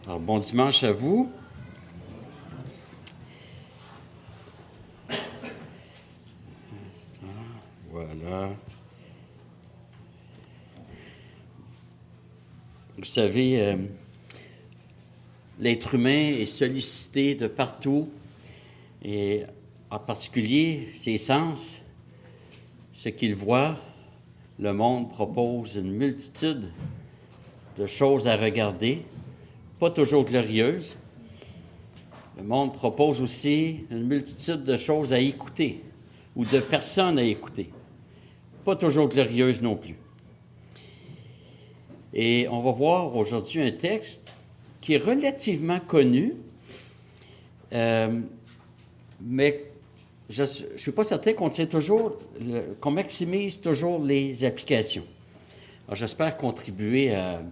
Alors, bon dimanche à vous. Voilà. Vous savez, l'être humain est sollicité de partout, et en particulier ses sens, ce qu'il voit. Le monde propose une multitude de choses à regarder, pas toujours glorieuses. Le monde propose aussi une multitude de choses à écouter ou de personnes à écouter, pas toujours glorieuses non plus. Et on va voir aujourd'hui un texte qui est relativement connu, mais je ne suis pas certain qu'on tient toujours, qu'on maximise toujours les applications. Alors, j'espère contribuer à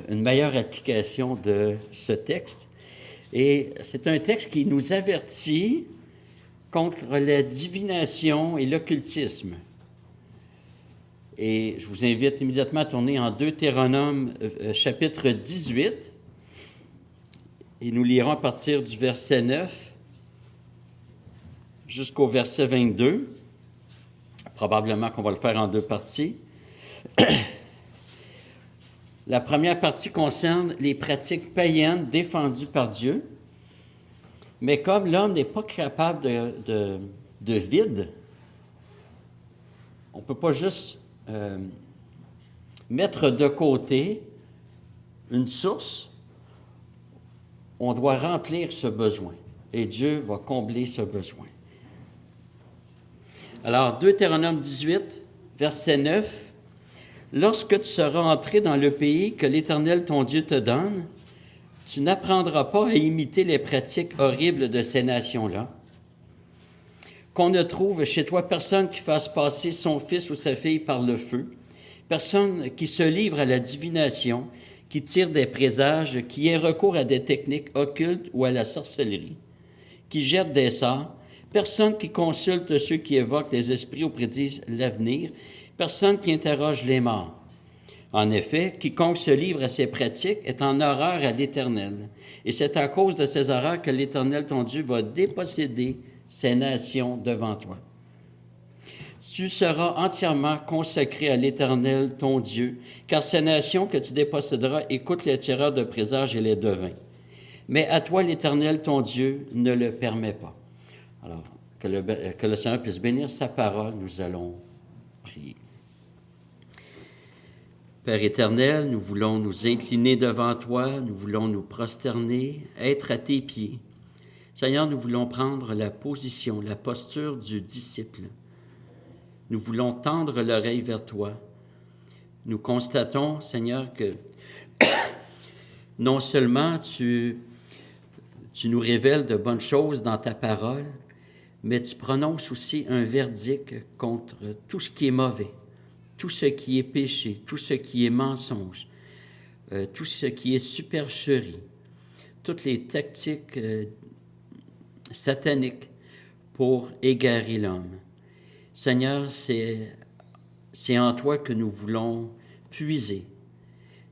une meilleure application de ce texte. Et c'est un texte qui nous avertit contre la divination et l'occultisme. Et je vous invite immédiatement à tourner en Deutéronome chapitre 18. Et nous lirons à partir du verset 9 jusqu'au verset 22. Probablement qu'on va le faire en deux parties. La première partie concerne les pratiques païennes défendues par Dieu. Mais comme l'homme n'est pas capable de vide, on ne peut pas juste mettre de côté une source. On doit remplir ce besoin. Et Dieu va combler ce besoin. Alors, Deutéronome 18, verset 9. Lorsque tu seras entré dans le pays que l'Éternel ton Dieu te donne, tu n'apprendras pas à imiter les pratiques horribles de ces nations-là. Qu'on ne trouve chez toi personne qui fasse passer son fils ou sa fille par le feu, personne qui se livre à la divination, qui tire des présages, qui ait recours à des techniques occultes ou à la sorcellerie, qui jette des sorts, personne qui consulte ceux qui évoquent les esprits ou prédisent l'avenir, personne qui interroge les morts. En effet, quiconque se livre à ces pratiques est en horreur à l'Éternel. Et c'est à cause de ces horreurs que l'Éternel, ton Dieu, va déposséder ces nations devant toi. Tu seras entièrement consacré à l'Éternel, ton Dieu, car ces nations que tu déposséderas écoutent les tireurs de présages et les devins. Mais à toi, l'Éternel, ton Dieu, ne le permet pas. Alors, que le Seigneur puisse bénir sa parole, nous allons prier. Père éternel, nous voulons nous incliner devant toi, nous voulons nous prosterner, être à tes pieds. Seigneur, nous voulons prendre la position, la posture du disciple. Nous voulons tendre l'oreille vers toi. Nous constatons, Seigneur, que non seulement tu nous révèles de bonnes choses dans ta parole, mais tu prononces aussi un verdict contre tout ce qui est mauvais. Tout ce qui est péché, tout ce qui est mensonge, tout ce qui est supercherie, toutes les tactiques sataniques pour égarer l'homme. Seigneur, c'est en toi que nous voulons puiser.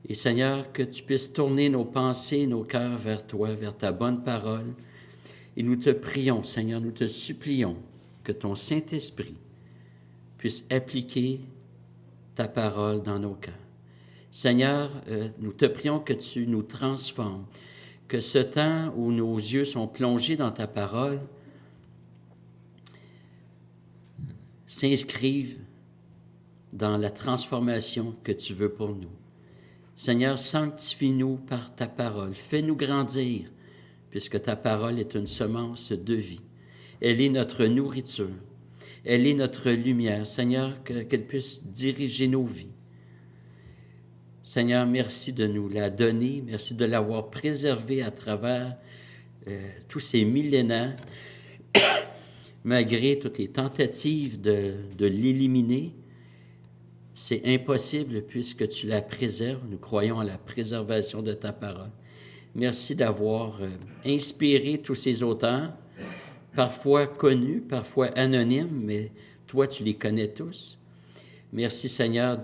Et Seigneur, que tu puisses tourner nos pensées, nos cœurs vers toi, vers ta bonne parole. Et nous te prions, Seigneur, nous te supplions que ton Saint-Esprit puisse appliquer ta parole dans nos cœurs. Seigneur, nous te prions que tu nous transformes, que ce temps où nos yeux sont plongés dans ta parole s'inscrive dans la transformation que tu veux pour nous. Seigneur, sanctifie-nous par ta parole, fais-nous grandir, puisque ta parole est une semence de vie. Elle est notre nourriture. Elle est notre lumière. Seigneur, qu'elle puisse diriger nos vies. Seigneur, merci de nous la donner. Merci de l'avoir préservée à travers tous ces millénaires, malgré toutes les tentatives de l'éliminer. C'est impossible puisque tu la préserves. Nous croyons à la préservation de ta parole. Merci d'avoir inspiré tous ces auteurs, parfois connus, parfois anonymes, mais toi, tu les connais tous. Merci, Seigneur,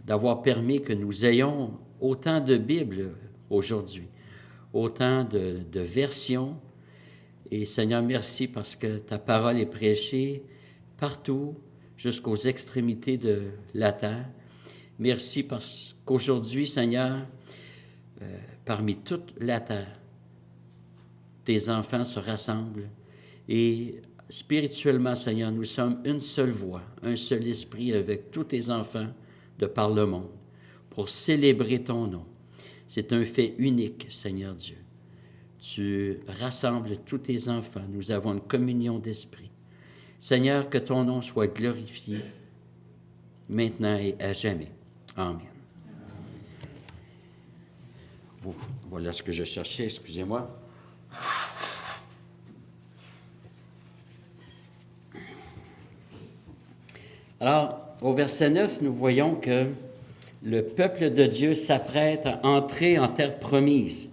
d'avoir permis que nous ayons autant de Bibles aujourd'hui, autant de versions. Et Seigneur, merci parce que ta parole est prêchée partout, jusqu'aux extrémités de la terre. Merci parce qu'aujourd'hui, Seigneur, parmi toute la terre, tes enfants se rassemblent et spirituellement, Seigneur, nous sommes une seule voix, un seul esprit avec tous tes enfants de par le monde pour célébrer ton nom. C'est un fait unique, Seigneur Dieu. Tu rassembles tous tes enfants. Nous avons une communion d'esprit. Seigneur, que ton nom soit glorifié maintenant et à jamais. Amen. Voilà ce que je cherchais, excusez-moi. Alors, au verset 9, nous voyons que le peuple de Dieu s'apprête à entrer en terre promise.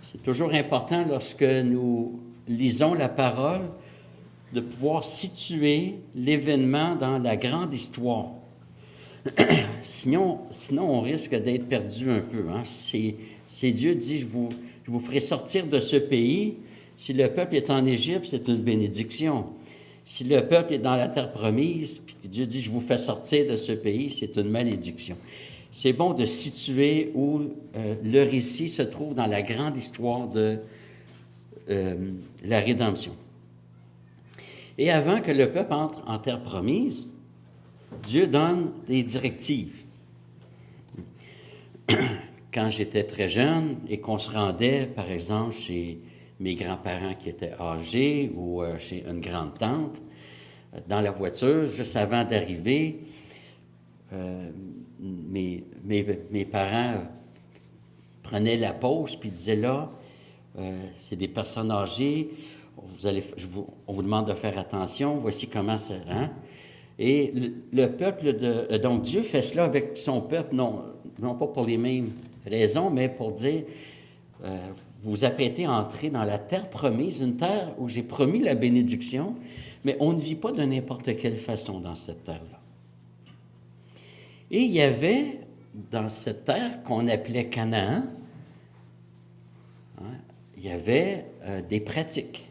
C'est toujours important lorsque nous lisons la parole de pouvoir situer l'événement dans la grande histoire. Sinon, on risque d'être perdu un peu. Hein? C'est Dieu dit, je vous ferai sortir de ce pays. Si le peuple est en Égypte, c'est une bénédiction. Si le peuple est dans la terre promise, puis Dieu dit, je vous fais sortir de ce pays, c'est une malédiction. C'est bon de situer où le récit se trouve dans la grande histoire de la rédemption. Et avant que le peuple entre en terre promise, Dieu donne des directives. Quand j'étais très jeune et qu'on se rendait, par exemple, chez mes grands-parents qui étaient âgés ou chez une grande-tante, dans la voiture, juste avant d'arriver, mes parents prenaient la pause puis disaient là, c'est des personnes âgées, on vous demande de faire attention, voici comment ça... Hein? Et le peuple donc Dieu fait cela avec son peuple, non pas pour les mêmes raisons, mais pour dire, vous vous apprêtez à entrer dans la terre promise, une terre où j'ai promis la bénédiction, mais on ne vit pas de n'importe quelle façon dans cette terre-là. Et il y avait, dans cette terre qu'on appelait Canaan, hein, il y avait des pratiques.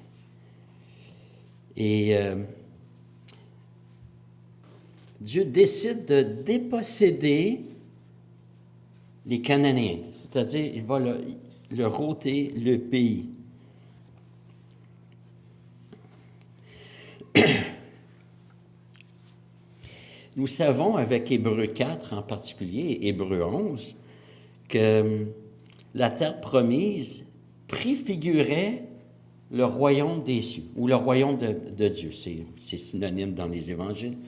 Et Dieu décide de déposséder les Cananéens, c'est-à-dire il va leur ôter le pays. Nous savons, avec Hébreux 4 en particulier, et Hébreux 11, que la terre promise préfigurait le royaume des cieux, ou le royaume de Dieu. C'est synonyme dans les évangiles.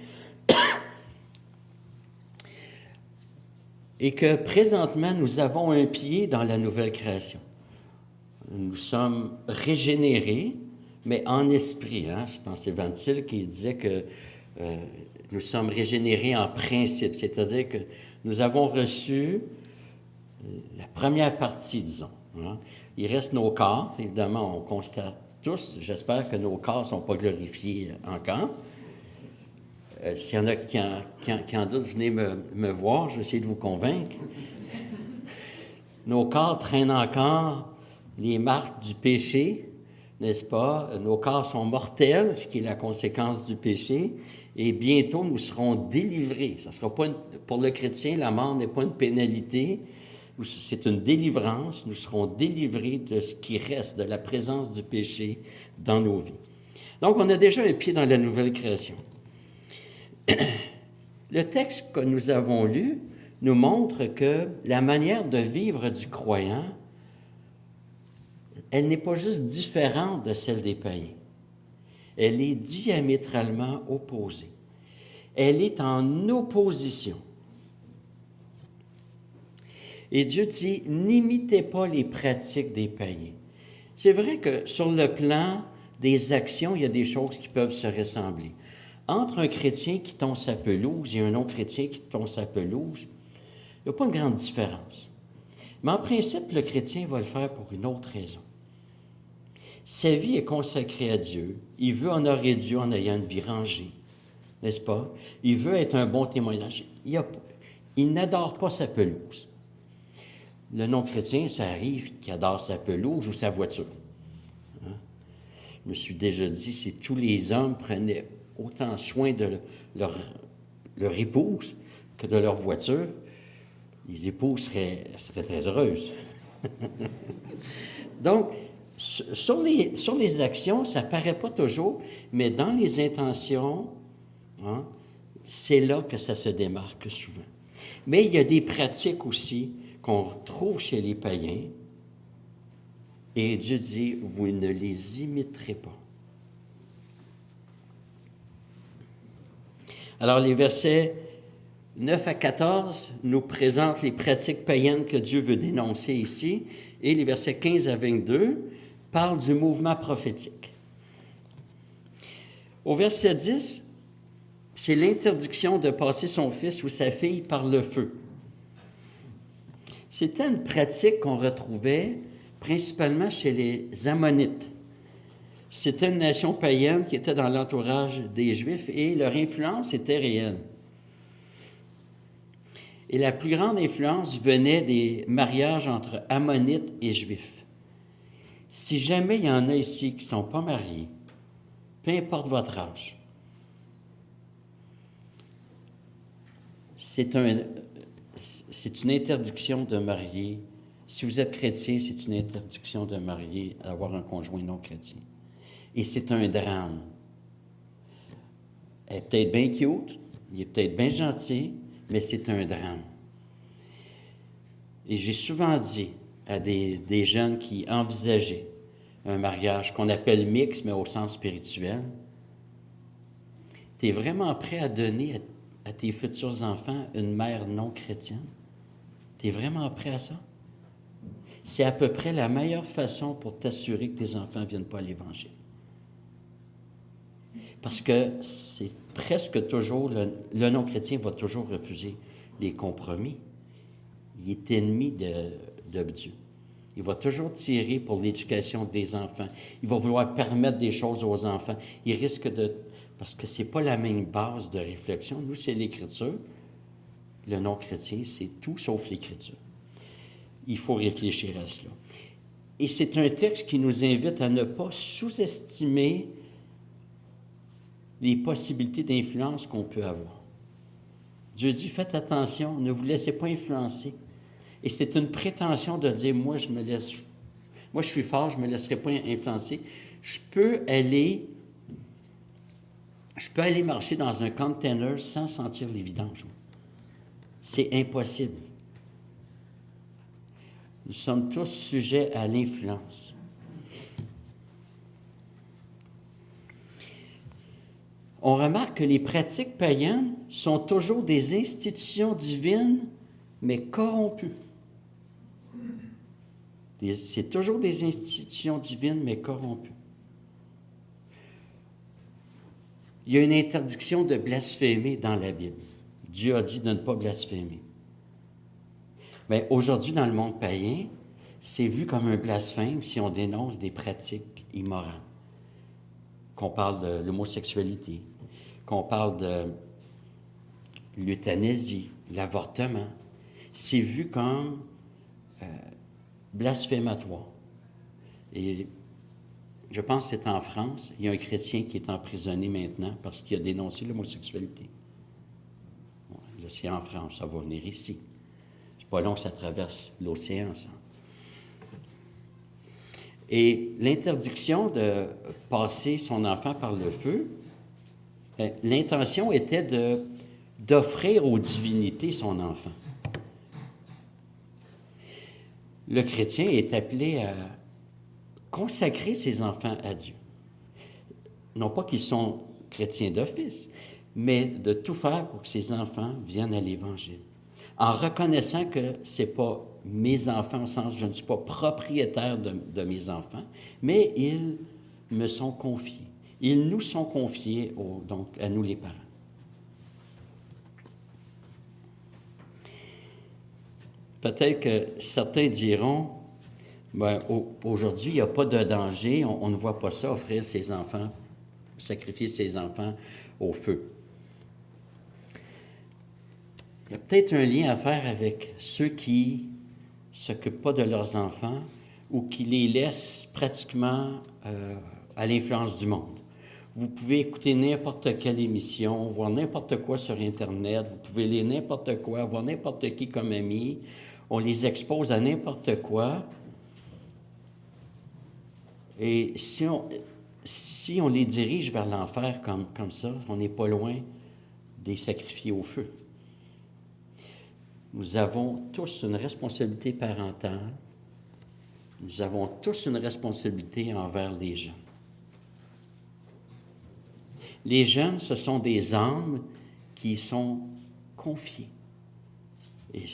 Et que présentement, nous avons un pied dans la nouvelle création. Nous sommes régénérés, mais en esprit. Hein? Je pense que c'est Van Til qui disait que nous sommes régénérés en principe, c'est-à-dire que nous avons reçu la première partie, disons. Hein? Il reste nos corps, évidemment, on constate tous, j'espère que nos corps ne sont pas glorifiés encore. S'il y en a qui en doutent, venez me voir, je vais essayer de vous convaincre. Nos corps traînent encore les marques du péché, n'est-ce pas? Nos corps sont mortels, ce qui est la conséquence du péché, et bientôt nous serons délivrés. Ça sera pas pour le chrétien, la mort n'est pas une pénalité, c'est une délivrance. Nous serons délivrés de ce qui reste, de la présence du péché dans nos vies. Donc, on a déjà un pied dans la nouvelle création. Le texte que nous avons lu nous montre que la manière de vivre du croyant, elle n'est pas juste différente de celle des païens. Elle est diamétralement opposée. Elle est en opposition. Et Dieu dit, n'imitez pas les pratiques des païens. C'est vrai que sur le plan des actions, il y a des choses qui peuvent se ressembler. Entre un chrétien qui tond sa pelouse et un non-chrétien qui tond sa pelouse, il n'y a pas une grande différence. Mais en principe, le chrétien va le faire pour une autre raison. Sa vie est consacrée à Dieu. Il veut honorer Dieu en ayant une vie rangée, n'est-ce pas? Il veut être un bon témoignage. Il n'adore pas sa pelouse. Le non-chrétien, ça arrive qu'il adore sa pelouse ou sa voiture. Hein? Je me suis déjà dit, si tous les hommes prenaient autant soin de leur épouse que de leur voiture, les épouses seraient très heureuses. Donc, sur les actions, ça ne paraît pas toujours, mais dans les intentions, hein, c'est là que ça se démarque souvent. Mais il y a des pratiques aussi qu'on retrouve chez les païens, et Dieu dit, vous ne les imiterez pas. Alors, les versets 9 à 14 nous présentent les pratiques païennes que Dieu veut dénoncer ici, et les versets 15 à 22 parlent du mouvement prophétique. Au verset 10, c'est l'interdiction de passer son fils ou sa fille par le feu. C'était une pratique qu'on retrouvait principalement chez les Ammonites. C'était une nation païenne qui était dans l'entourage des Juifs et leur influence était réelle. Et la plus grande influence venait des mariages entre Ammonites et Juifs. Si jamais il y en a ici qui ne sont pas mariés, peu importe votre âge, c'est une interdiction de marier. Si vous êtes chrétien, c'est une interdiction de marier, d'avoir un conjoint non chrétien. Et c'est un drame. Elle est peut-être bien cute, il est peut-être bien gentil, mais c'est un drame. Et j'ai souvent dit à des jeunes qui envisageaient un mariage qu'on appelle mixte, mais au sens spirituel, tu es vraiment prêt à donner à tes futurs enfants une mère non chrétienne? Tu es vraiment prêt à ça? C'est à peu près la meilleure façon pour t'assurer que tes enfants ne viennent pas à l'Évangile. Parce que c'est presque toujours, le non-chrétien va toujours refuser les compromis. Il est ennemi de Dieu. Il va toujours tirer pour l'éducation des enfants. Il va vouloir permettre des choses aux enfants. Il risque de... Parce que ce n'est pas la même base de réflexion. Nous, c'est l'Écriture. Le non-chrétien, c'est tout sauf l'Écriture. Il faut réfléchir à cela. Et c'est un texte qui nous invite à ne pas sous-estimer les possibilités d'influence qu'on peut avoir. Dieu dit, faites attention, ne vous laissez pas influencer. Et c'est une prétention de dire, moi, je suis fort, je ne me laisserai pas influencer. Je peux aller marcher dans un container sans sentir les vidanges. C'est impossible. Nous sommes tous sujets à l'influence. On remarque que les pratiques païennes sont toujours des institutions divines, mais corrompues. C'est toujours des institutions divines, mais corrompues. Il y a une interdiction de blasphémer dans la Bible. Dieu a dit de ne pas blasphémer. Mais aujourd'hui, dans le monde païen, c'est vu comme un blasphème si on dénonce des pratiques immorales. Qu'on parle de l'homosexualité, qu'on parle de l'euthanasie, l'avortement. C'est vu comme blasphématoire. Et je pense que c'est en France. Il y a un chrétien qui est emprisonné maintenant parce qu'il a dénoncé l'homosexualité. Bon, là, c'est en France, ça va venir ici. C'est pas long que ça traverse l'océan, ça. Et l'interdiction de passer son enfant par le feu, l'intention était d'offrir aux divinités son enfant. Le chrétien est appelé à consacrer ses enfants à Dieu. Non pas qu'ils sont chrétiens d'office, mais de tout faire pour que ses enfants viennent à l'Évangile. En reconnaissant que ce n'est pas mes enfants, au sens je ne suis pas propriétaire de mes enfants, mais ils me sont confiés. Ils nous sont confiés, donc à nous les parents. Peut-être que certains diront, ben, aujourd'hui, il n'y a pas de danger, on ne voit pas ça, offrir ses enfants, sacrifier ses enfants au feu. Il y a peut-être un lien à faire avec ceux qui s'occupent pas de leurs enfants ou qui les laissent pratiquement à l'influence du monde. Vous pouvez écouter n'importe quelle émission, voir n'importe quoi sur Internet, vous pouvez lire n'importe quoi, voir n'importe qui comme ami. On les expose à n'importe quoi. Et si on les dirige vers l'enfer comme ça, on n'est pas loin de les sacrifier au feu. Nous avons tous une responsabilité parentale. Nous avons tous une responsabilité envers les jeunes. Les jeunes, ce sont des âmes qui sont confiées. Et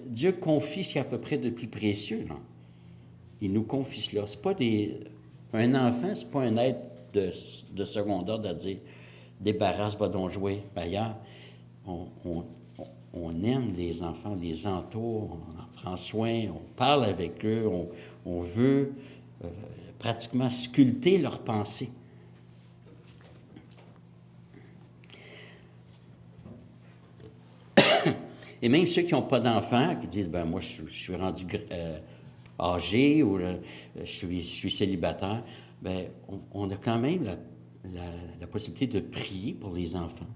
Dieu confie ce qu'il y a à peu près de plus précieux, là. Il nous confie cela. C'est pas un enfant, c'est pas un être de second ordre à dire « débarrasse, va donc jouer ailleurs ». On aime les enfants, on les entoure, on en prend soin, on parle avec eux, on veut pratiquement sculpter leurs pensées. Et même ceux qui n'ont pas d'enfants, qui disent « ben moi, je suis rendu âgé ou je suis célibataire », ben on a quand même la possibilité de prier pour les enfants.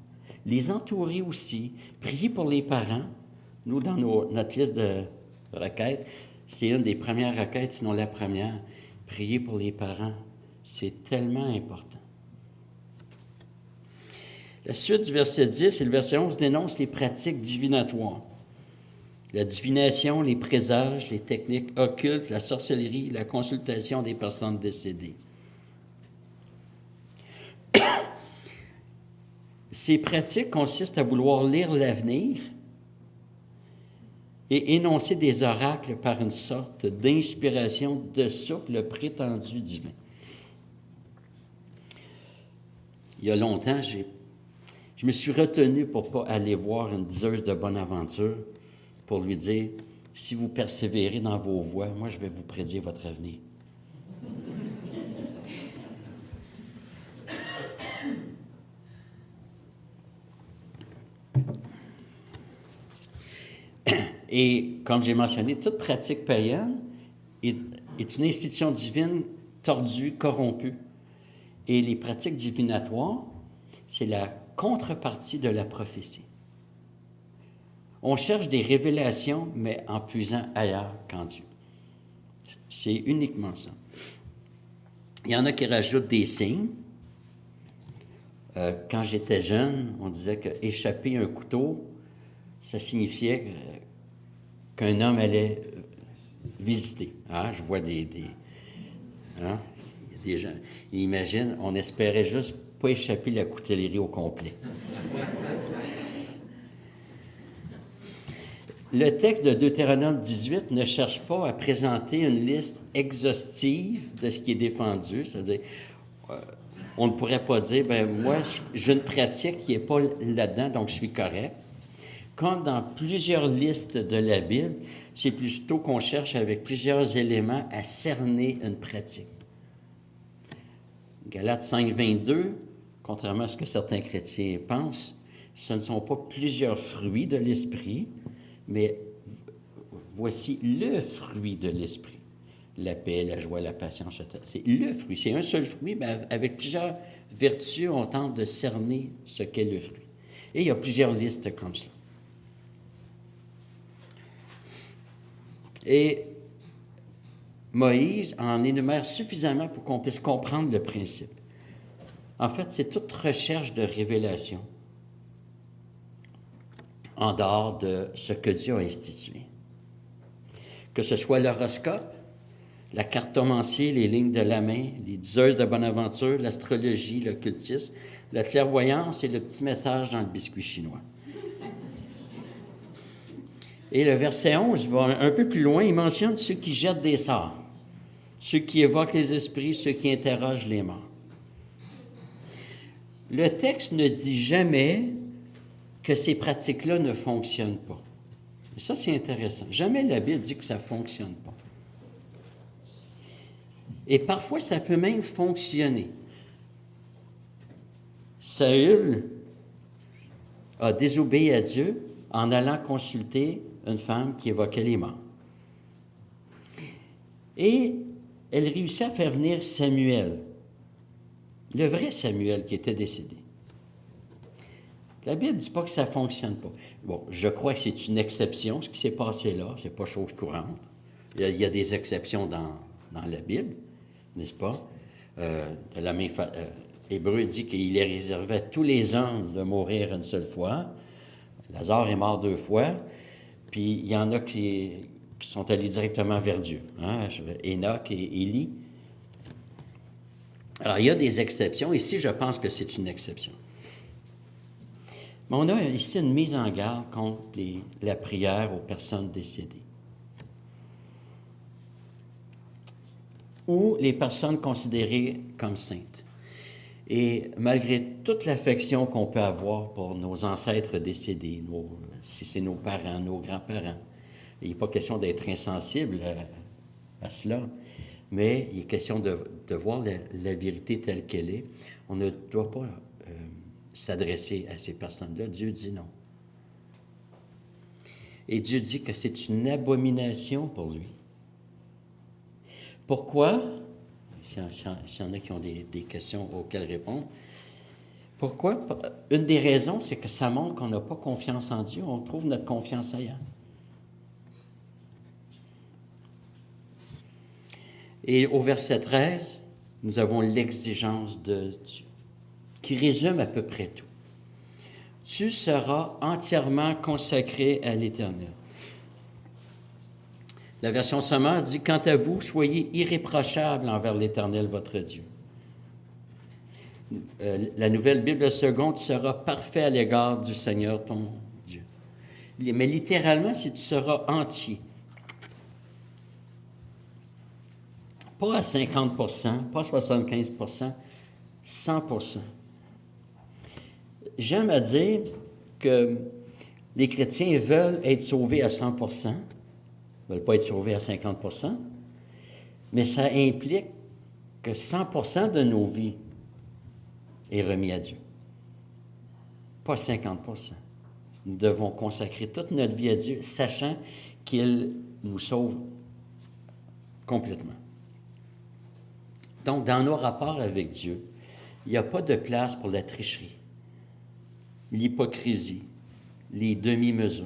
Les entourer aussi, prier pour les parents. Nous, dans notre liste de requêtes, c'est une des premières requêtes, sinon la première. Prier pour les parents, c'est tellement important. La suite du verset 10 et le verset 11 dénoncent les pratiques divinatoires. La divination, les présages, les techniques occultes, la sorcellerie, la consultation des personnes décédées. Ces pratiques consistent à vouloir lire l'avenir et énoncer des oracles par une sorte d'inspiration de souffle prétendu divin. Il y a longtemps, je me suis retenu pour ne pas aller voir une diseuse de bonne aventure pour lui dire « Si vous persévérez dans vos voies, moi, je vais vous prédire votre avenir. » Et comme j'ai mentionné, toute pratique païenne est une institution divine tordue, corrompue. Et les pratiques divinatoires, c'est la contrepartie de la prophétie. On cherche des révélations, mais en puisant ailleurs qu'en Dieu. C'est uniquement ça. Il y en a qui rajoutent des signes. Quand j'étais jeune, on disait qu'échapper un couteau, ça signifiait qu'un homme allait visiter. Hein? Je vois des gens. Imagine, on espérait juste pas échapper la coutellerie au complet. Le texte de Deutéronome 18 ne cherche pas à présenter une liste exhaustive de ce qui est défendu. C'est-à-dire, on ne pourrait pas dire, moi, j'ai une pratique qui n'est pas là-dedans, donc je suis correct. Comme dans plusieurs listes de la Bible, c'est plutôt qu'on cherche avec plusieurs éléments à cerner une pratique. Galates 5, 22, contrairement à ce que certains chrétiens pensent, ce ne sont pas plusieurs fruits de l'esprit, mais voici le fruit de l'esprit. La paix, la joie, la patience, c'est le fruit. C'est un seul fruit, mais avec plusieurs vertus, on tente de cerner ce qu'est le fruit. Et il y a plusieurs listes comme ça. Et Moïse en énumère suffisamment pour qu'on puisse comprendre le principe. En fait, c'est toute recherche de révélation en dehors de ce que Dieu a institué. Que ce soit l'horoscope, la cartomancie, les lignes de la main, les diseuses de bonne aventure, l'astrologie, l'occultisme, la clairvoyance et le petit message dans le biscuit chinois. Et le verset 11 va un peu plus loin, il mentionne ceux qui jettent des sorts, ceux qui évoquent les esprits, ceux qui interrogent les morts. Le texte ne dit jamais que ces pratiques-là ne fonctionnent pas. Et ça, c'est intéressant. Jamais la Bible dit que ça ne fonctionne pas. Et parfois, ça peut même fonctionner. Saül a désobéi à Dieu en allant consulter une femme qui évoquait les morts. Et elle réussit à faire venir Samuel, le vrai Samuel qui était décédé. La Bible ne dit pas que ça ne fonctionne pas. Bon, je crois que c'est une exception, ce qui s'est passé là. Ce n'est pas chose courante. Il y a des exceptions dans la Bible, n'est-ce pas? De la même Hébreu dit qu'il est réservé à tous les hommes de mourir une seule fois. Lazare est mort 2 fois. Puis il y en a qui sont allés directement vers Dieu. Hein? Enoch et Élie. Alors, il y a des exceptions. Ici, je pense que c'est une exception. Mais on a ici une mise en garde contre la prière aux personnes décédées. Ou les personnes considérées comme saintes. Et malgré toute l'affection qu'on peut avoir pour nos ancêtres décédés, si c'est nos parents, nos grands-parents, il n'est pas question d'être insensible à cela, mais il est question de voir la vérité telle qu'elle est. On ne doit pas s'adresser à ces personnes-là. Dieu dit non. Et Dieu dit que c'est une abomination pour lui. Pourquoi? S'il y en a qui ont des questions auxquelles répondre. Pourquoi? Une des raisons, c'est que ça montre qu'on n'a pas confiance en Dieu. On trouve notre confiance ailleurs. Et au verset 13, nous avons l'exigence de Dieu, qui résume à peu près tout. Tu seras entièrement consacré à l'Éternel. La version sommaire dit « Quant à vous, soyez irréprochables envers l'Éternel, votre Dieu. » La Nouvelle Bible seconde, tu seras parfait à l'égard du Seigneur, ton Dieu. Mais littéralement, c'est « tu seras entier ». Pas à 50%, pas à 75%, 100%. J'aime à dire que les chrétiens veulent être sauvés à 100%, ne veulent pas être sauvés à 50%, mais ça implique que 100% de nos vies est remis à Dieu. Pas 50%. Nous devons consacrer toute notre vie à Dieu, sachant qu'il nous sauve complètement. Donc, dans nos rapports avec Dieu, il n'y a pas de place pour la tricherie, l'hypocrisie, les demi-mesures.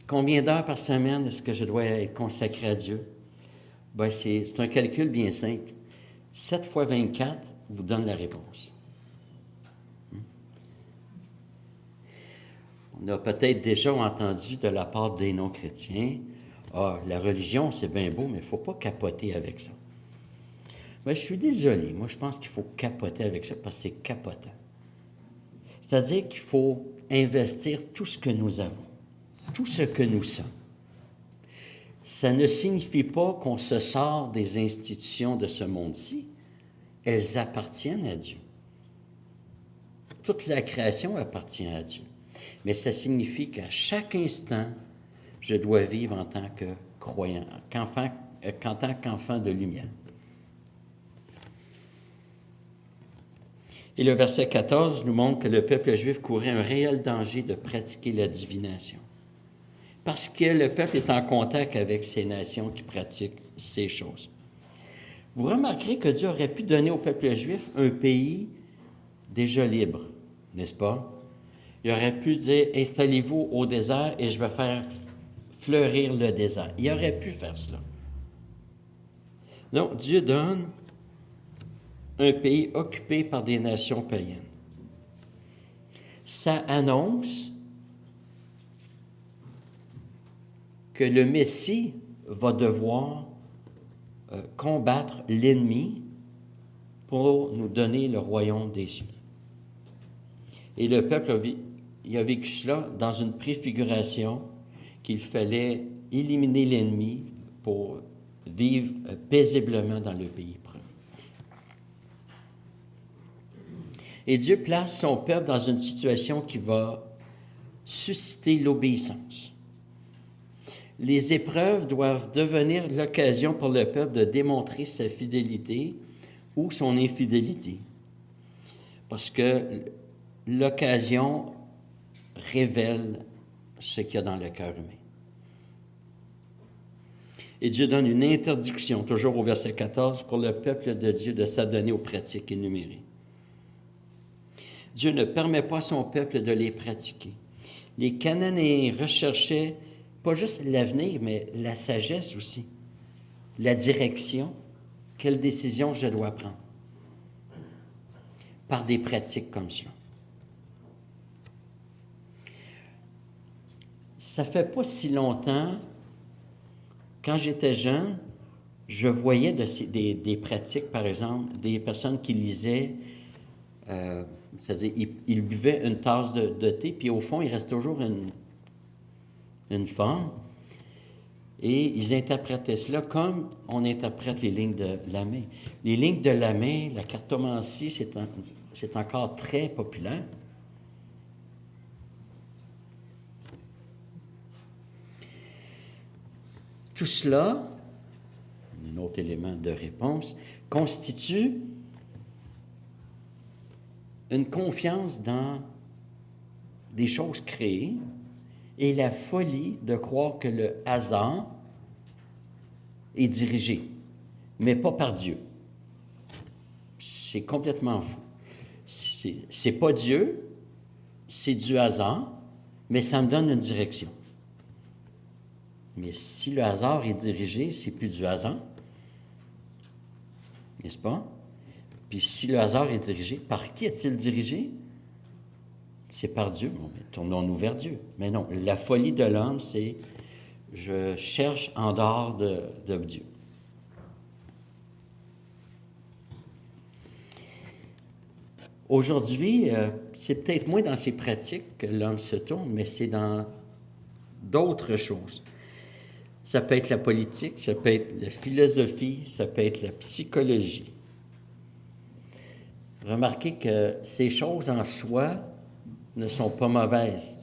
Combien d'heures par semaine est-ce que je dois être consacré à Dieu? Bien, c'est un calcul bien simple. 7 fois 24 vous donne la réponse. On a peut-être déjà entendu de la part des non-chrétiens, « Ah, la religion, c'est bien beau, mais il ne faut pas capoter avec ça. » Bien, je suis désolé. Moi, je pense qu'il faut capoter avec ça parce que c'est capotant. C'est-à-dire qu'il faut investir tout ce que nous avons, tout ce que nous sommes. Ça ne signifie pas qu'on se sort des institutions de ce monde-ci. Elles appartiennent à Dieu. Toute la création appartient à Dieu. Mais ça signifie qu'à chaque instant, je dois vivre en tant que croyant, en tant qu'enfant de lumière. Et le verset 14 nous montre que le peuple juif courait un réel danger de pratiquer la divination. Parce que le peuple est en contact avec ces nations qui pratiquent ces choses. Vous remarquerez que Dieu aurait pu donner au peuple juif un pays déjà libre, n'est-ce pas? Il aurait pu dire « Installez-vous au désert et je vais faire fleurir le désert. » Il aurait pu faire cela. Non, Dieu donne un pays occupé par des nations païennes. Ça annonce que le Messie va devoir combattre l'ennemi pour nous donner le royaume des cieux. Et le peuple a vécu cela dans une préfiguration qu'il fallait éliminer l'ennemi pour vivre paisiblement dans le pays promis. Et Dieu place son peuple dans une situation qui va susciter l'obéissance. Les épreuves doivent devenir l'occasion pour le peuple de démontrer sa fidélité ou son infidélité. Parce que l'occasion révèle ce qu'il y a dans le cœur humain. Et Dieu donne une interdiction, toujours au verset 14, pour le peuple de Dieu de s'adonner aux pratiques énumérées. Dieu ne permet pas à son peuple de les pratiquer. Les Cananéens recherchaient pas juste l'avenir, mais la sagesse aussi, la direction, quelle décision je dois prendre, par des pratiques comme cela. Ça fait pas si longtemps, quand j'étais jeune, je voyais des pratiques, par exemple, des personnes qui lisaient, c'est-à-dire, ils buvaient une tasse de thé, puis au fond, il reste toujours une forme, et ils interprétaient cela comme on interprète les lignes de la main. Les lignes de la main, la cartomancie, c'est encore très populaire. Tout cela, un autre élément de réponse, constitue une confiance dans des choses créées et la folie de croire que le hasard est dirigé, mais pas par Dieu. C'est complètement fou. C'est pas Dieu, c'est du hasard, mais ça me donne une direction. Mais si le hasard est dirigé, c'est plus du hasard, n'est-ce pas? Puis si le hasard est dirigé, par qui est-il dirigé? C'est par Dieu. Bon, mais tournons-nous vers Dieu. Mais non, la folie de l'homme, c'est je cherche en dehors de Dieu. Aujourd'hui, c'est peut-être moins dans ces pratiques que l'homme se tourne, mais c'est dans d'autres choses. Ça peut être la politique, ça peut être la philosophie, ça peut être la psychologie. Remarquez que ces choses en soi ne sont pas mauvaises.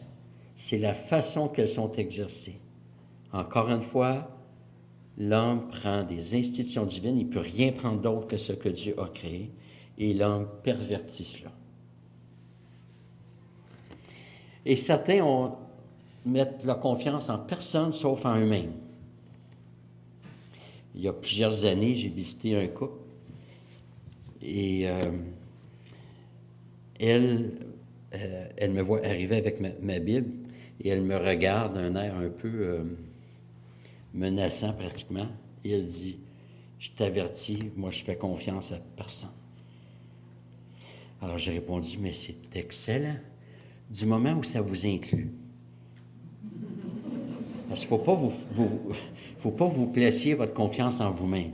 C'est la façon qu'elles sont exercées. Encore une fois, l'homme prend des institutions divines, il ne peut rien prendre d'autre que ce que Dieu a créé, et l'homme pervertit cela. Et certains mettent leur confiance en personne sauf en eux-mêmes. Il y a plusieurs années, j'ai visité un couple et elle me voit arriver avec ma Bible et elle me regarde d'un air un peu menaçant pratiquement et elle dit « Je t'avertis, moi je fais confiance à personne. » Alors j'ai répondu « Mais c'est excellent, du moment où ça vous inclut. » Parce qu'il ne faut pas vous placiez votre confiance en vous-même.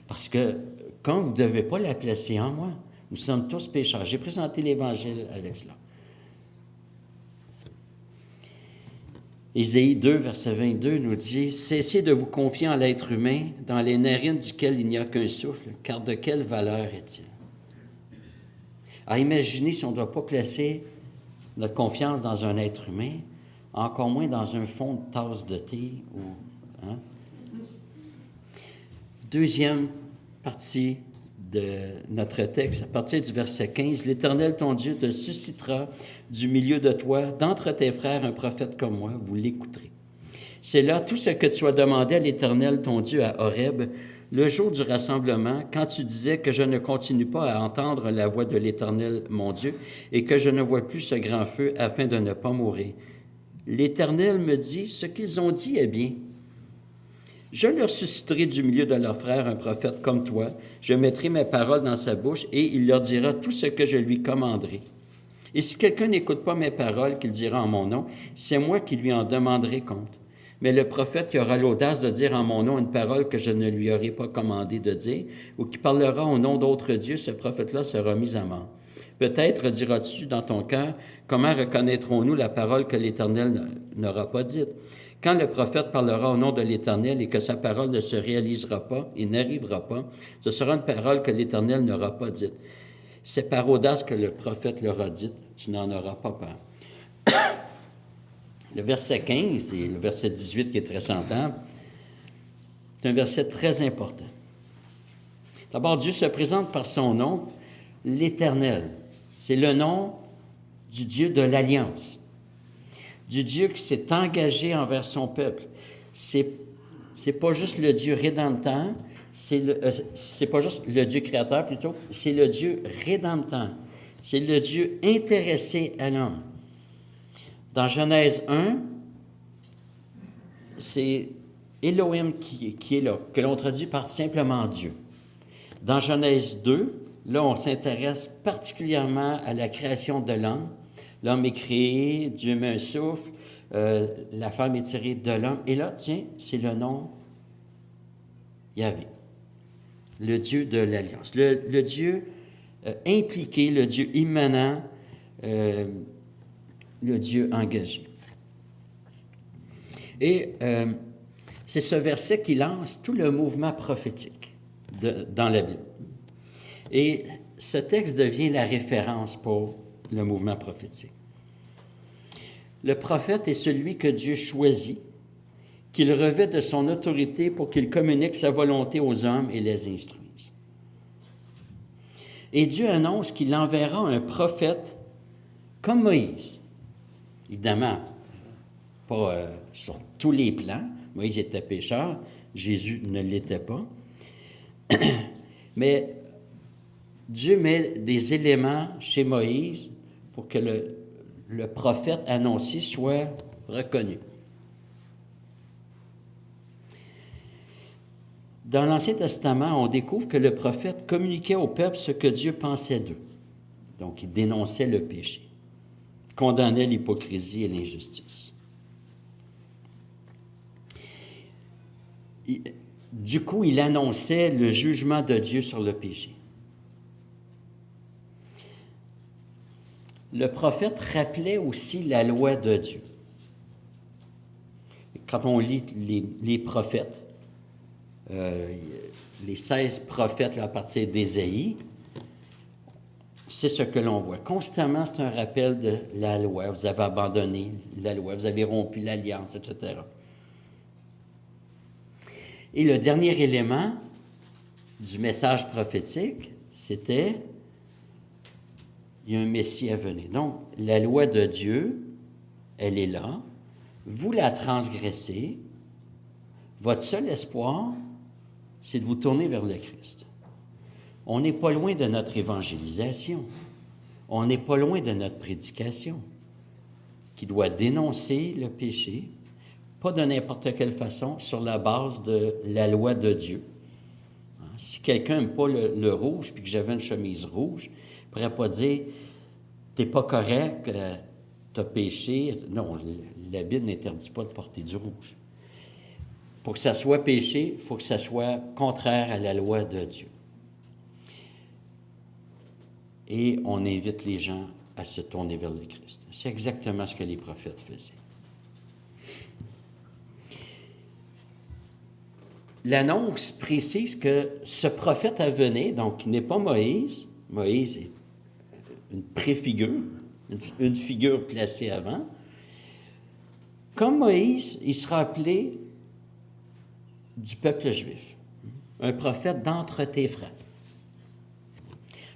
Parce que quand vous ne devez pas la placer en moi, nous sommes tous pécheurs. J'ai présenté l'Évangile avec cela. Ésaïe 2, verset 22 nous dit « Cessez de vous confier en l'être humain, dans les narines duquel il n'y a qu'un souffle, car de quelle valeur est-il? » À imaginer si on ne doit pas placer notre confiance dans un être humain, encore moins dans un fond de tasse de thé. Hein? Deuxième partie de notre texte, à partir du verset 15, « L'Éternel, ton Dieu, te suscitera du milieu de toi, d'entre tes frères, un prophète comme moi, vous l'écouterez. C'est là tout ce que tu as demandé à l'Éternel, ton Dieu, à Horeb, le jour du rassemblement, quand tu disais que je ne continue pas à entendre la voix de l'Éternel, mon Dieu, et que je ne vois plus ce grand feu afin de ne pas mourir. L'Éternel me dit, ce qu'ils ont dit est bien. Je leur susciterai du milieu de leurs frères un prophète comme toi. Je mettrai mes paroles dans sa bouche et il leur dira tout ce que je lui commanderai. Et si quelqu'un n'écoute pas mes paroles qu'il dira en mon nom, c'est moi qui lui en demanderai compte. Mais le prophète qui aura l'audace de dire en mon nom une parole que je ne lui aurai pas commandé de dire, ou qui parlera au nom d'autres dieux, ce prophète-là sera mis à mort. Peut-être diras-tu dans ton cœur, comment reconnaîtrons-nous la parole que l'Éternel n'aura pas dite? Quand le prophète parlera au nom de l'Éternel et que sa parole ne se réalisera pas et n'arrivera pas, ce sera une parole que l'Éternel n'aura pas dite. C'est par audace que le prophète l'aura dite, tu n'en auras pas peur. Le verset 15 et le verset 18 qui est très semblable, c'est un verset très important. D'abord, Dieu se présente par son nom, l'Éternel. C'est le nom du Dieu de l'Alliance. du Dieu qui s'est engagé envers son peuple. C'est pas juste le Dieu rédempteur, c'est pas juste le Dieu créateur plutôt, c'est le Dieu rédempteur. C'est le Dieu intéressé à l'homme. Dans Genèse 1, c'est Elohim qui est là, que l'on traduit par simplement Dieu. Dans Genèse 2, là, on s'intéresse particulièrement à la création de l'homme. L'homme est créé, Dieu met un souffle, la femme est tirée de l'homme. Et là, tiens, c'est le nom Yahvé, le Dieu de l'Alliance, le Dieu impliqué, le Dieu immanent, le Dieu engagé. Et c'est ce verset qui lance tout le mouvement prophétique dans la Bible. Et ce texte devient la référence pour le mouvement prophétique. Le prophète est celui que Dieu choisit, qu'il revêt de son autorité pour qu'il communique sa volonté aux hommes et les instruise. Et Dieu annonce qu'il enverra un prophète comme Moïse. Évidemment, pas sur tous les plans. Moïse était pécheur, Jésus ne l'était pas. Mais Dieu met des éléments chez Moïse pour que le prophète annoncé soit reconnu. Dans l'Ancien Testament, on découvre que le prophète communiquait au peuple ce que Dieu pensait d'eux. Donc, il dénonçait le péché, condamnait l'hypocrisie et l'injustice. Du coup, il annonçait le jugement de Dieu sur le péché. Le prophète rappelait aussi la loi de Dieu. Quand on lit les prophètes, les 16 prophètes là, à partir d'Ésaïe, c'est ce que l'on voit. Constamment, c'est un rappel de la loi. Vous avez abandonné la loi, vous avez rompu l'alliance, etc. Et le dernier élément du message prophétique, c'était il y a un Messie à venir. Donc, la loi de Dieu, elle est là. Vous la transgressez. Votre seul espoir, c'est de vous tourner vers le Christ. On n'est pas loin de notre évangélisation. On n'est pas loin de notre prédication, qui doit dénoncer le péché, pas de n'importe quelle façon, sur la base de la loi de Dieu. Si quelqu'un n'aime pas le rouge, puis que j'avais une chemise rouge, il ne pourrait pas dire « t'es pas correct, t'as péché ». Non, la Bible n'interdit pas de porter du rouge. Pour que ça soit péché, il faut que ça soit contraire à la loi de Dieu. Et on invite les gens à se tourner vers le Christ. C'est exactement ce que les prophètes faisaient. L'annonce précise que ce prophète à venir, donc qui n'est pas Moïse, Moïse est une préfigure, une figure placée avant. Comme Moïse, il sera appelé du peuple juif, un prophète d'entre tes frères.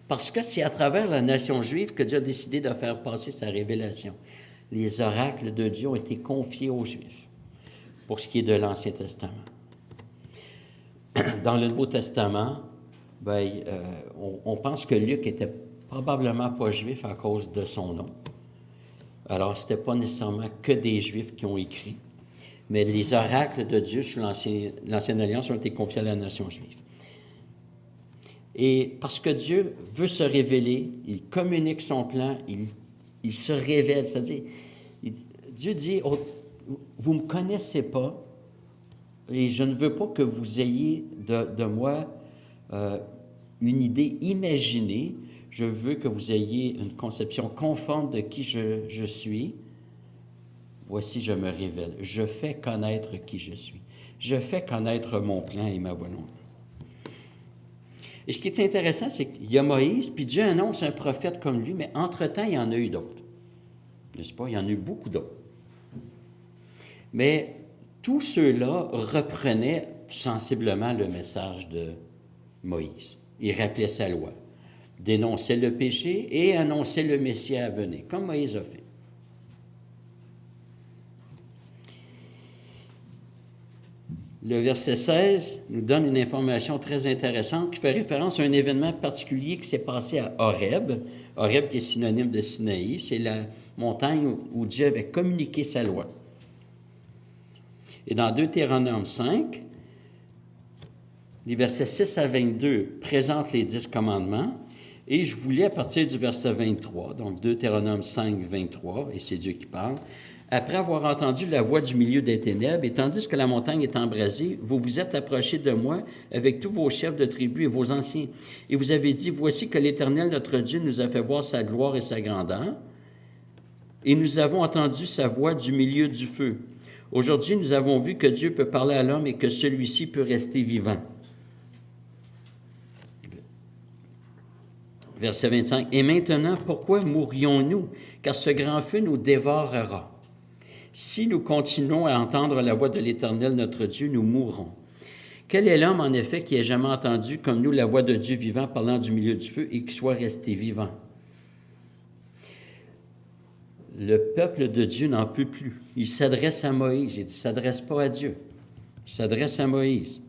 Parce que c'est à travers la nation juive que Dieu a décidé de faire passer sa révélation. Les oracles de Dieu ont été confiés aux Juifs, pour ce qui est de l'Ancien Testament. Dans le Nouveau Testament, on pense que Luc était probablement pas juif à cause de son nom. Alors, ce n'était pas nécessairement que des Juifs qui ont écrit, mais les oracles de Dieu sur l'Ancienne Alliance ont été confiés à la nation juive. Et parce que Dieu veut se révéler, il communique son plan, il se révèle, c'est-à-dire, Dieu dit, oh, vous ne me connaissez pas, et je ne veux pas que vous ayez de moi une idée imaginée. Je veux que vous ayez une conception conforme de qui je suis. Voici, je me révèle. Je fais connaître qui je suis. Je fais connaître mon plan et ma volonté. Et ce qui est intéressant, c'est qu'il y a Moïse, puis Dieu annonce un prophète comme lui, mais entre-temps, il y en a eu d'autres. N'est-ce pas? Il y en a eu beaucoup d'autres. Mais tous ceux-là reprenaient sensiblement le message de Moïse. Ils rappelaient sa loi, dénonçaient le péché et annonçaient le Messie à venir, comme Moïse a fait. Le verset 16 nous donne une information très intéressante qui fait référence à un événement particulier qui s'est passé à Horeb. Horeb qui est synonyme de Sinaï, c'est la montagne où Dieu avait communiqué sa loi. Et dans Deutéronome 5, les versets 6 à 22 présentent les 10 commandements. Et je voulais, à partir du verset 23, donc Deutéronome 5, 23, et c'est Dieu qui parle, « Après avoir entendu la voix du milieu des ténèbres, et tandis que la montagne est embrasée, vous vous êtes approchés de moi avec tous vos chefs de tribus et vos anciens. Et vous avez dit, voici que l'Éternel, notre Dieu, nous a fait voir sa gloire et sa grandeur. Et nous avons entendu sa voix du milieu du feu. Aujourd'hui, nous avons vu que Dieu peut parler à l'homme et que celui-ci peut rester vivant. » Verset 25. « Et maintenant, pourquoi mourrions-nous? Car ce grand feu nous dévorera. Si nous continuons à entendre la voix de l'Éternel, notre Dieu, nous mourrons. Quel est l'homme, en effet, qui ait jamais entendu, comme nous, la voix de Dieu vivant parlant du milieu du feu et qui soit resté vivant? » Le peuple de Dieu n'en peut plus. Il s'adresse à Moïse. Il ne s'adresse pas à Dieu. Il s'adresse à Moïse.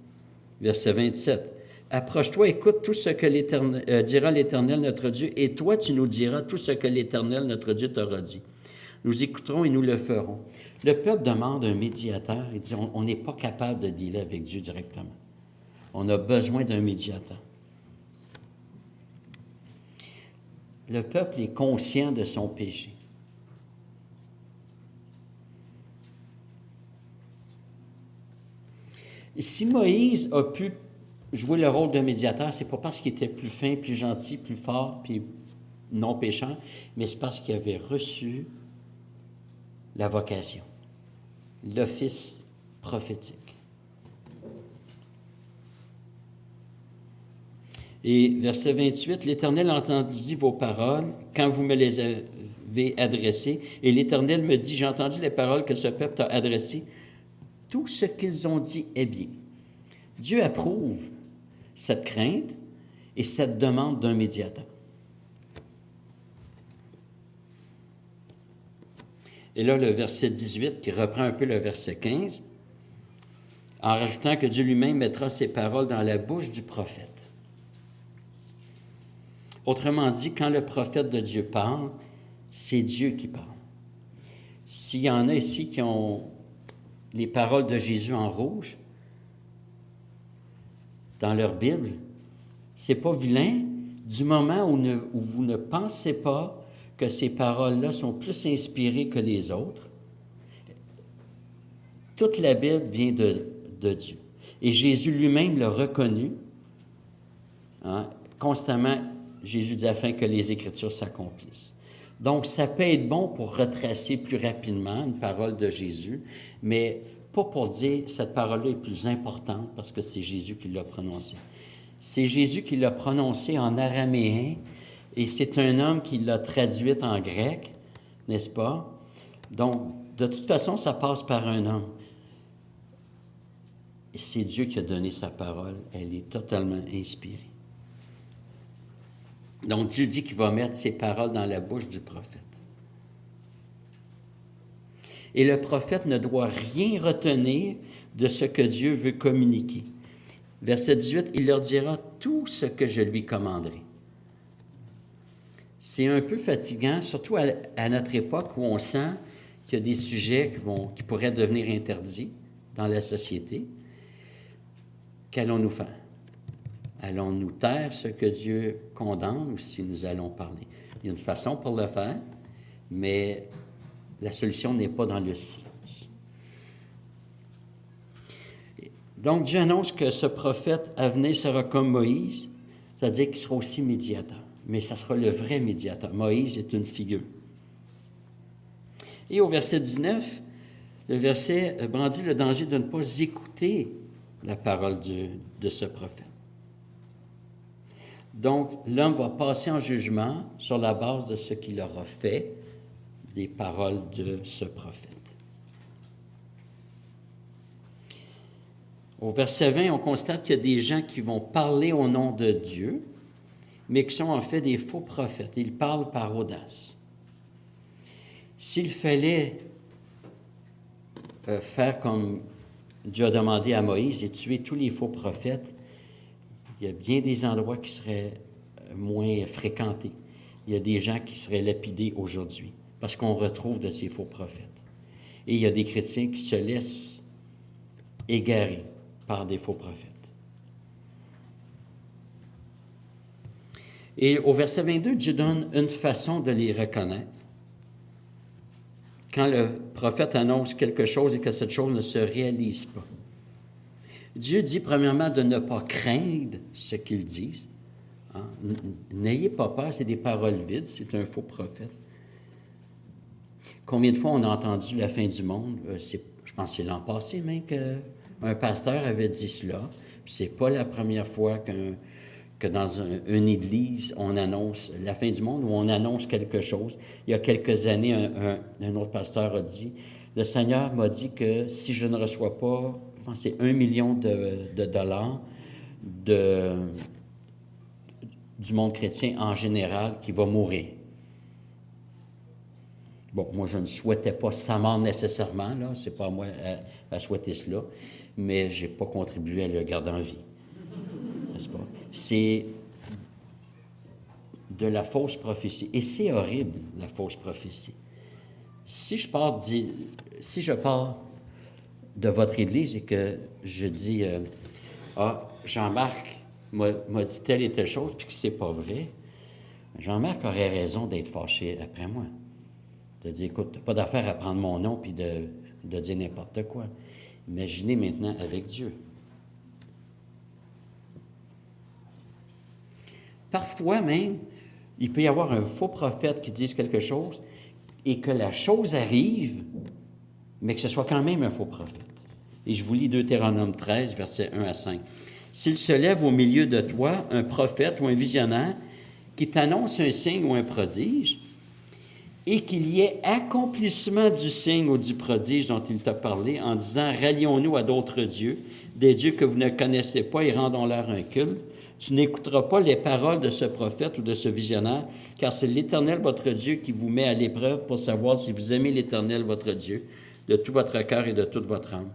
Verset 27. « Approche-toi, écoute tout ce que dira l'Éternel, notre Dieu, et toi, tu nous diras tout ce que l'Éternel, notre Dieu, t'aura dit. Nous écouterons et nous le ferons. » Le peuple demande un médiateur. Il dit, on n'est pas capable de dealer avec Dieu directement. On a besoin d'un médiateur. Le peuple est conscient de son péché. Si Moïse a pu jouer le rôle de médiateur, c'est pas parce qu'il était plus fin, plus gentil, plus fort, puis non pécheur, mais c'est parce qu'il avait reçu la vocation, l'office prophétique. Et verset 28, « L'Éternel entendit vos paroles quand vous me les avez adressées, et l'Éternel me dit, j'ai entendu les paroles que ce peuple t'a adressées. Tout ce qu'ils ont dit est bien. » Dieu approuve cette crainte et cette demande d'un médiateur. Et là, le verset 18, qui reprend un peu le verset 15, en rajoutant que Dieu lui-même mettra ses paroles dans la bouche du prophète. Autrement dit, quand le prophète de Dieu parle, c'est Dieu qui parle. S'il y en a ici qui ont les paroles de Jésus en rouge dans leur Bible, c'est pas vilain du moment où vous ne pensez pas que ces paroles-là sont plus inspirées que les autres. Toute la Bible vient de Dieu. Et Jésus lui-même l'a reconnu. Hein, constamment, Jésus dit afin que les Écritures s'accomplissent. Donc, ça peut être bon pour retracer plus rapidement une parole de Jésus, mais pas pour dire cette parole-là est plus importante parce que c'est Jésus qui l'a prononcée. C'est Jésus qui l'a prononcée en araméen et c'est un homme qui l'a traduite en grec, n'est-ce pas? Donc, de toute façon, ça passe par un homme. Et c'est Dieu qui a donné sa parole. Elle est totalement inspirée. Donc, Dieu dit qu'il va mettre ses paroles dans la bouche du prophète. Et le prophète ne doit rien retenir de ce que Dieu veut communiquer. Verset 18, « Il leur dira tout ce que je lui commanderai. » C'est un peu fatigant, surtout à notre époque où on sent qu'il y a des sujets qui pourraient devenir interdits dans la société. Qu'allons-nous faire? Allons-nous taire ce que Dieu condamne ou si nous allons parler? Il y a une façon pour le faire, mais la solution n'est pas dans le silence. Donc, Dieu annonce que ce prophète à venir sera comme Moïse, c'est-à-dire qu'il sera aussi médiateur. Mais ça sera le vrai médiateur. Moïse est une figure. Et au verset 19, le verset brandit le danger de ne pas écouter la parole de ce prophète. Donc, l'homme va passer en jugement sur la base de ce qu'il aura fait des paroles de ce prophète. Au verset 20, on constate qu'il y a des gens qui vont parler au nom de Dieu, mais qui sont en fait des faux prophètes. Ils parlent par audace. S'il fallait faire comme Dieu a demandé à Moïse de tuer tous les faux prophètes. Il y a bien des endroits qui seraient moins fréquentés. Il y a des gens qui seraient lapidés aujourd'hui parce qu'on retrouve de ces faux prophètes. Et il y a des chrétiens qui se laissent égarer par des faux prophètes. Et au verset 22, Dieu donne une façon de les reconnaître. Quand le prophète annonce quelque chose et que cette chose ne se réalise pas. Dieu dit premièrement de ne pas craindre ce qu'ils disent. Hein? N'ayez pas peur, c'est des paroles vides, c'est un faux prophète. Combien de fois on a entendu la fin du monde? Je pense que c'est l'an passé même qu'un pasteur avait dit cela. Puis c'est pas la première fois que dans une église, on annonce la fin du monde ou on annonce quelque chose. Il y a quelques années, un autre pasteur a dit, « Le Seigneur m'a dit que si je ne reçois pas, je pense que c'est 1 million de dollars du monde chrétien en général qui va mourir. » Bon, moi, je ne souhaitais pas sa mort nécessairement, là, c'est pas à moi à souhaiter cela, mais je n'ai pas contribué à le garder en vie. N'est-ce pas? C'est de la fausse prophétie. Et c'est horrible, la fausse prophétie. Si je pars de votre église et que je dis Jean-Marc m'a dit telle et telle chose, puis que c'est pas vrai, Jean-Marc aurait raison d'être fâché après moi. De dire, écoute, t'as pas d'affaire à prendre mon nom puis de dire n'importe quoi. Imaginez maintenant avec Dieu. Parfois même, il peut y avoir un faux prophète qui dise quelque chose et que la chose arrive, mais que ce soit quand même un faux prophète. Et je vous lis Deutéronome 13, versets 1 à 5. « S'il se lève au milieu de toi un prophète ou un visionnaire qui t'annonce un signe ou un prodige, et qu'il y ait accomplissement du signe ou du prodige dont il t'a parlé, en disant « Rallions-nous à d'autres dieux, des dieux que vous ne connaissez pas, et rendons-leur un culte. » Tu n'écouteras pas les paroles de ce prophète ou de ce visionnaire, car c'est l'Éternel, votre Dieu, qui vous met à l'épreuve pour savoir si vous aimez l'Éternel, votre Dieu, de tout votre cœur et de toute votre âme.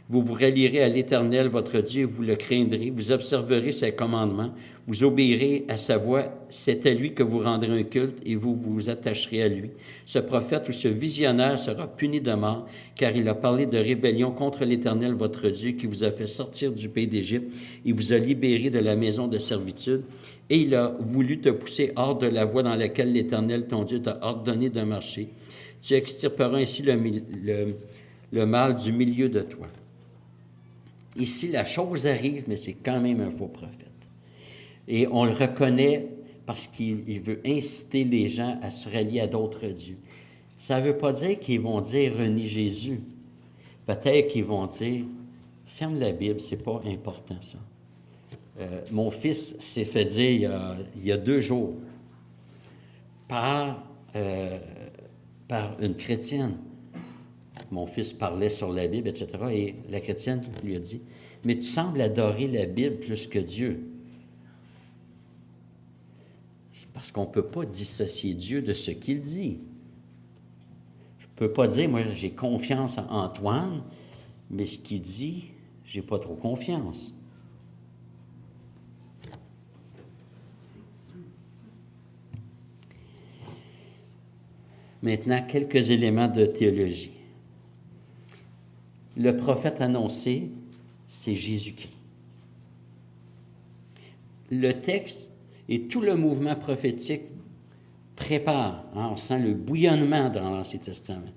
Vous vous rallierez à l'Éternel, votre Dieu, et vous le craindrez, vous observerez ses commandements, vous obéirez à sa voix, c'est à lui que vous rendrez un culte, et vous vous attacherez à lui. Ce prophète ou ce visionnaire sera puni de mort, car il a parlé de rébellion contre l'Éternel, votre Dieu, qui vous a fait sortir du pays d'Égypte, et vous a libéré de la maison de servitude, et il a voulu te pousser hors de la voie dans laquelle l'Éternel, ton Dieu, t'a ordonné de marcher. Tu extirperas ainsi le mal du milieu de toi. Ici, la chose arrive, mais c'est quand même un faux prophète. Et on le reconnaît parce qu'il veut inciter les gens à se rallier à d'autres dieux. Ça ne veut pas dire qu'ils vont dire « renie Jésus ». Peut-être qu'ils vont dire « ferme la Bible, c'est pas important ça ». Mon fils s'est fait dire il y a 2 jours par une chrétienne. Mon fils parlait sur la Bible, etc. Et la chrétienne lui a dit, « Mais tu sembles adorer la Bible plus que Dieu. » C'est parce qu'on ne peut pas dissocier Dieu de ce qu'il dit. Je ne peux pas dire, moi, j'ai confiance en Antoine, mais ce qu'il dit, je n'ai pas trop confiance. Maintenant, quelques éléments de théologie. Le prophète annoncé, c'est Jésus-Christ. Le texte et tout le mouvement prophétique prépare, on sent le bouillonnement dans l'Ancien Testament,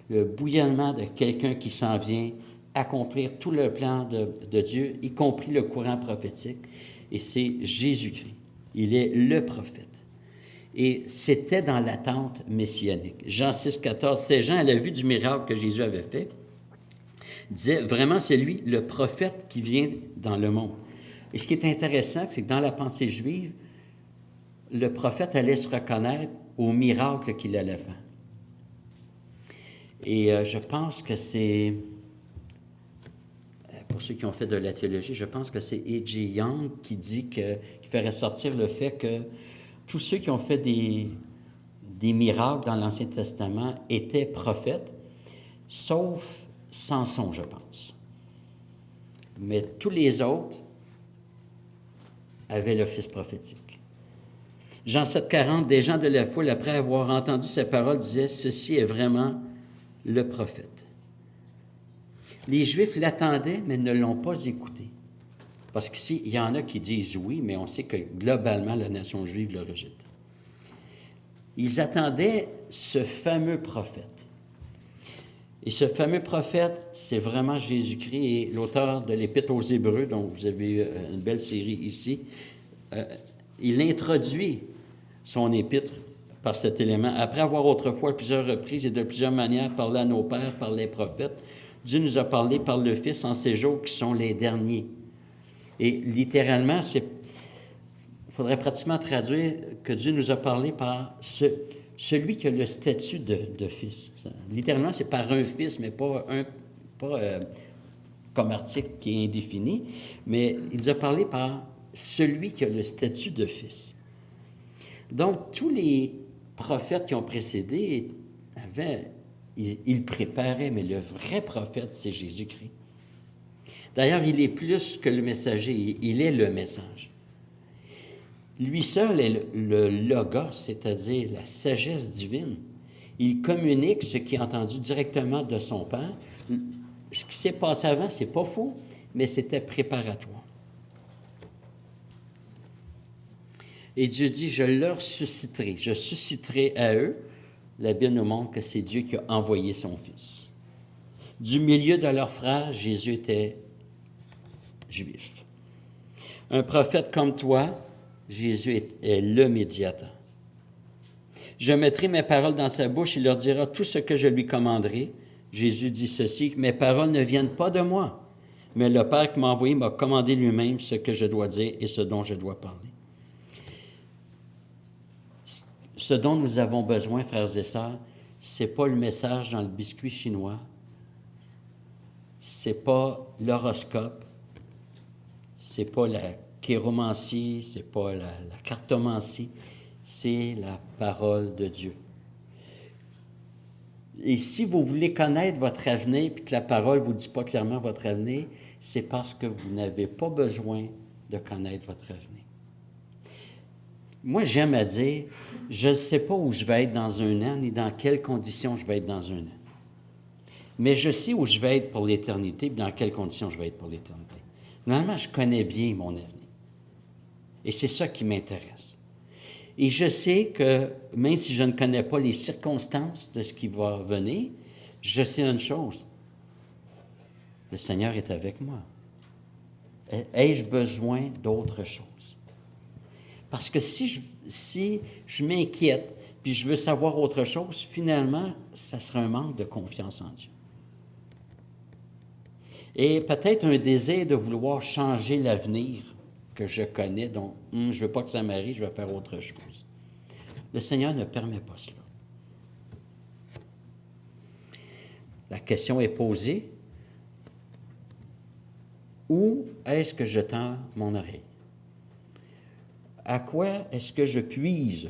le bouillonnement de quelqu'un qui s'en vient accomplir tout le plan de Dieu, y compris le courant prophétique, et c'est Jésus-Christ. Il est le prophète. Et c'était dans l'attente messianique. Jean 6, 14, ces gens, à la vue du miracle que Jésus avait fait, disait vraiment c'est lui, le prophète qui vient dans le monde. Et ce qui est intéressant, c'est que dans la pensée juive, le prophète allait se reconnaître au miracle qu'il allait faire. Et je pense que c'est, pour ceux qui ont fait de la théologie, je pense que c'est A.J. Young qui dit qu'il ferait sortir le fait que tous ceux qui ont fait des miracles dans l'Ancien Testament étaient prophètes, sauf Samson, je pense. Mais tous les autres avaient l'office prophétique. Jean 7,40, des gens de la foule, après avoir entendu ces paroles, disaient « Ceci est vraiment le prophète. » Les Juifs l'attendaient, mais ne l'ont pas écouté. Parce qu'ici, il y en a qui disent oui, mais on sait que globalement, la nation juive le rejette. Ils attendaient ce fameux prophète. Et ce fameux prophète, c'est vraiment Jésus-Christ et l'auteur de l'Épître aux Hébreux, dont vous avez une belle série ici. Il introduit son épître par cet élément. Après avoir autrefois à plusieurs reprises et de plusieurs manières parlé à nos pères par les prophètes, Dieu nous a parlé par le Fils en ces jours qui sont les derniers. Et littéralement, il faudrait pratiquement traduire que Dieu nous a parlé par celui qui a le statut de fils. Littéralement, c'est par un fils, mais pas comme article qui est indéfini, mais il nous a parlé par celui qui a le statut de fils. Donc, tous les prophètes qui ont précédé ils préparaient, mais le vrai prophète, c'est Jésus-Christ. D'ailleurs, il est plus que le messager, il est le message. Lui seul est le logos, c'est-à-dire la sagesse divine. Il communique ce qui est entendu directement de son Père. Ce qui s'est passé avant, c'est pas faux, mais c'était préparatoire. Et Dieu dit, je susciterai à eux. La Bible nous montre que c'est Dieu qui a envoyé son Fils. Du milieu de leurs frères, Jésus était juif. Un prophète comme toi, Jésus est le médiateur. Je mettrai mes paroles dans sa bouche, il leur dira tout ce que je lui commanderai. Jésus dit ceci, mes paroles ne viennent pas de moi, mais le Père qui m'a envoyé m'a commandé lui-même ce que je dois dire et ce dont je dois parler. Ce dont nous avons besoin, frères et sœurs, ce n'est pas le message dans le biscuit chinois, ce n'est pas l'horoscope, ce n'est pas la chiromancie, ce n'est pas la cartomancie, c'est la parole de Dieu. Et si vous voulez connaître votre avenir, puis que la parole ne vous dit pas clairement votre avenir, c'est parce que vous n'avez pas besoin de connaître votre avenir. Moi, j'aime à dire, je ne sais pas où je vais être dans un an, ni dans quelles conditions je vais être dans un an. Mais je sais où je vais être pour l'éternité, et dans quelles conditions je vais être pour l'éternité. Normalement, je connais bien mon avenir. Et c'est ça qui m'intéresse. Et je sais que, même si je ne connais pas les circonstances de ce qui va venir, je sais une chose. Le Seigneur est avec moi. Ai-je besoin d'autre chose? Parce que si je m'inquiète, puis je veux savoir autre chose, finalement, ça sera un manque de confiance en Dieu. Et peut-être un désir de vouloir changer l'avenir que je connais, donc je ne veux pas que ça m'arrive, je vais faire autre chose. Le Seigneur ne permet pas cela. La question est posée, où est-ce que je tends mon oreille? À quoi est-ce que je puise?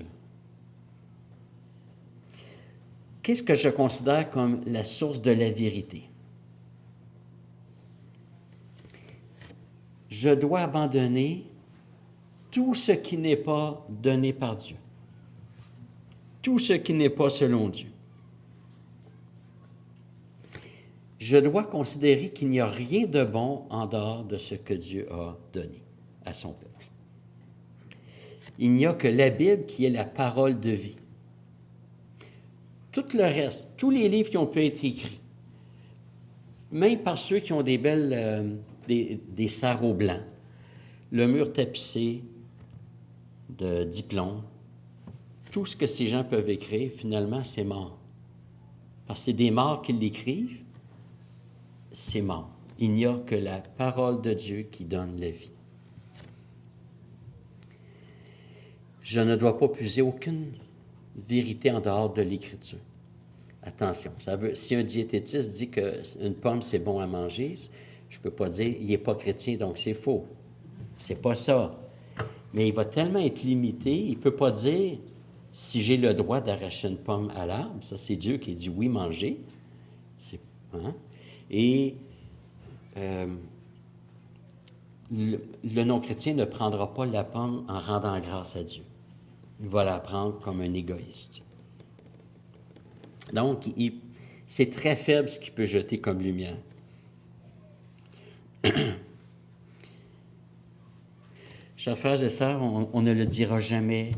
Qu'est-ce que je considère comme la source de la vérité? Je dois abandonner tout ce qui n'est pas donné par Dieu, tout ce qui n'est pas selon Dieu. Je dois considérer qu'il n'y a rien de bon en dehors de ce que Dieu a donné à son peuple. Il n'y a que la Bible qui est la parole de vie. Tout le reste, tous les livres qui ont pu être écrits, même par ceux qui ont des belles, des sarraux blancs, le mur tapissé de diplômes, tout ce que ces gens peuvent écrire, finalement, c'est mort. Parce que c'est des morts qui l'écrivent, c'est mort. Il n'y a que la parole de Dieu qui donne la vie. Je ne dois pas puiser aucune vérité en dehors de l'Écriture. Attention, si un diététiste dit qu'une pomme, c'est bon à manger, je ne peux pas dire il n'est pas chrétien, donc c'est faux. C'est pas ça. Mais il va tellement être limité, il ne peut pas dire si j'ai le droit d'arracher une pomme à l'arbre. Ça, c'est Dieu qui dit oui, manger. Et le non-chrétien ne prendra pas la pomme en rendant grâce à Dieu. Il va la prendre comme un égoïste. Donc, c'est très faible ce qu'il peut jeter comme lumière. Chers frères et sœurs, on ne le dira jamais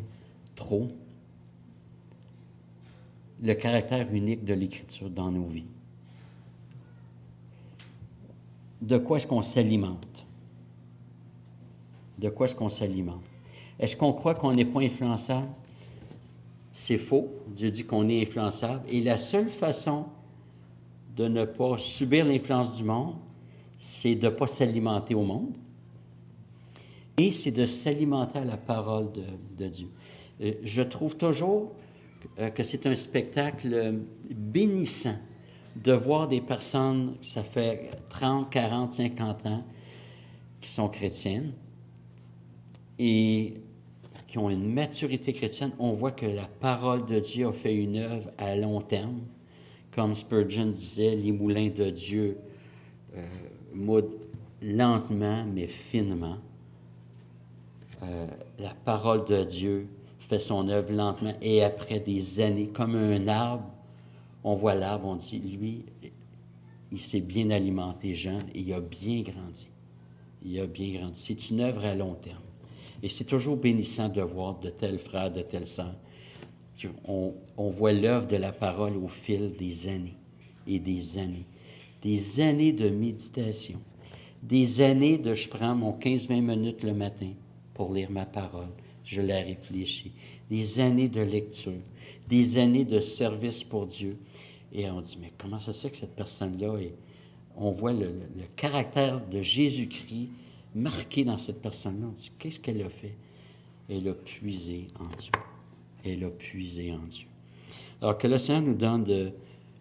trop. Le caractère unique de l'Écriture dans nos vies. De quoi est-ce qu'on s'alimente? De quoi est-ce qu'on s'alimente? Est-ce qu'on croit qu'on n'est pas influençable? C'est faux. Dieu dit qu'on est influençable. Et la seule façon de ne pas subir l'influence du monde, c'est de ne pas s'alimenter au monde. Et c'est de s'alimenter à la parole de Dieu. Je trouve toujours que c'est un spectacle bénissant de voir des personnes, ça fait 30, 40, 50 ans, qui sont chrétiennes et qui ont une maturité chrétienne. On voit que la parole de Dieu a fait une œuvre à long terme. Comme Spurgeon disait, les moulins de Dieu moudent lentement mais finement. La parole de Dieu fait son œuvre lentement et après des années, comme un arbre, on voit l'arbre, on dit, lui, il s'est bien alimenté jeune et il a bien grandi. Il a bien grandi. C'est une œuvre à long terme. Et c'est toujours bénissant de voir de tels frères, de telles sœurs. On voit l'œuvre de la parole au fil des années et des années. Des années de méditation. Des années de je prends mon 15-20 minutes le matin pour lire ma parole. Je la réfléchis. Des années de lecture. Des années de service pour Dieu. Et on dit, mais comment ça se fait que cette personne-là est... On voit le caractère de Jésus-Christ marqué dans cette personne-là. On dit, qu'est-ce qu'elle a fait? Elle a puisé en Dieu. Elle a puisé en Dieu. Alors que le Seigneur nous donne de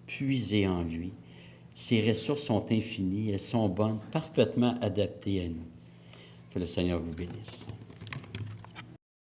puiser en lui. Ses ressources sont infinies, elles sont bonnes, parfaitement adaptées à nous. Que le Seigneur vous bénisse.